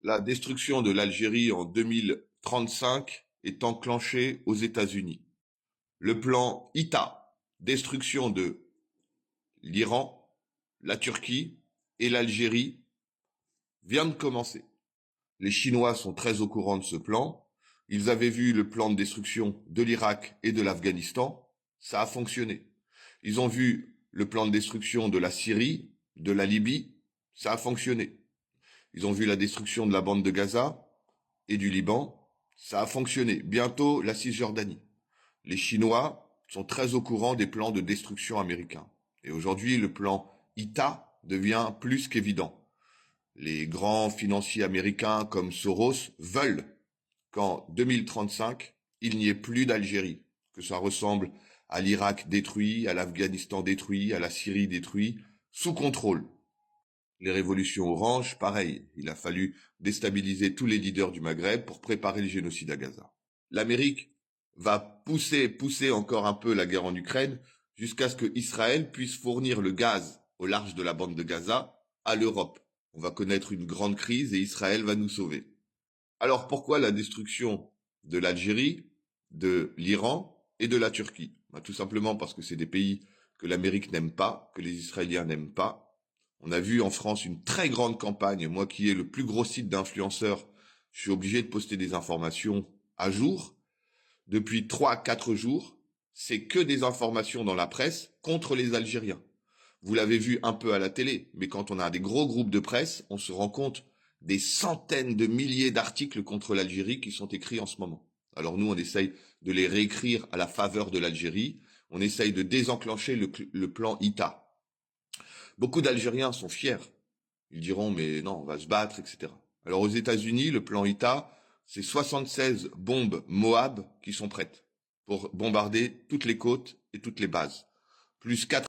La destruction de l'Algérie en 2035 est enclenchée aux États-Unis. Le plan ITA, destruction de l'Iran, la Turquie et l'Algérie, vient de commencer. Les Chinois sont très au courant de ce plan. Ils avaient vu le plan de destruction de l'Irak et de l'Afghanistan. Ça a fonctionné. Ils ont vu le plan de destruction de la Syrie, de la Libye. Ça a fonctionné. Ils ont vu la destruction de la bande de Gaza et du Liban. Ça a fonctionné. Bientôt, la Cisjordanie. Les Chinois sont très au courant des plans de destruction américains. Et aujourd'hui, le plan ITA devient plus qu'évident. Les grands financiers américains comme Soros veulent qu'en 2035, il n'y ait plus d'Algérie, que ça ressemble à l'Irak détruit, à l'Afghanistan détruit, à la Syrie détruit, sous contrôle. Les révolutions oranges, pareil, il a fallu déstabiliser tous les leaders du Maghreb pour préparer le génocide à Gaza. L'Amérique va pousser encore un peu la guerre en Ukraine jusqu'à ce que Israël puisse fournir le gaz au large de la bande de Gaza à l'Europe. On va connaître une grande crise et Israël va nous sauver. Alors pourquoi la destruction de l'Algérie, de l'Iran et de la Turquie? Tout simplement parce que c'est des pays que l'Amérique n'aime pas, que les Israéliens n'aiment pas. On a vu en France une très grande campagne. Moi qui ai le plus gros site d'influenceurs, je suis obligé de poster des informations à jour. Depuis 3-4 jours, c'est que des informations dans la presse contre les Algériens. Vous l'avez vu un peu à la télé, mais quand on a des gros groupes de presse, on se rend compte des centaines de milliers d'articles contre l'Algérie qui sont écrits en ce moment. Alors nous, on essaye de les réécrire à la faveur de l'Algérie. On essaye de désenclencher le plan ITA. Beaucoup d'Algériens sont fiers. Ils diront, mais non, on va se battre, etc. Alors aux États-Unis, le plan ITA, c'est 76 bombes Moab qui sont prêtes pour bombarder toutes les côtes et toutes les bases. Plus 4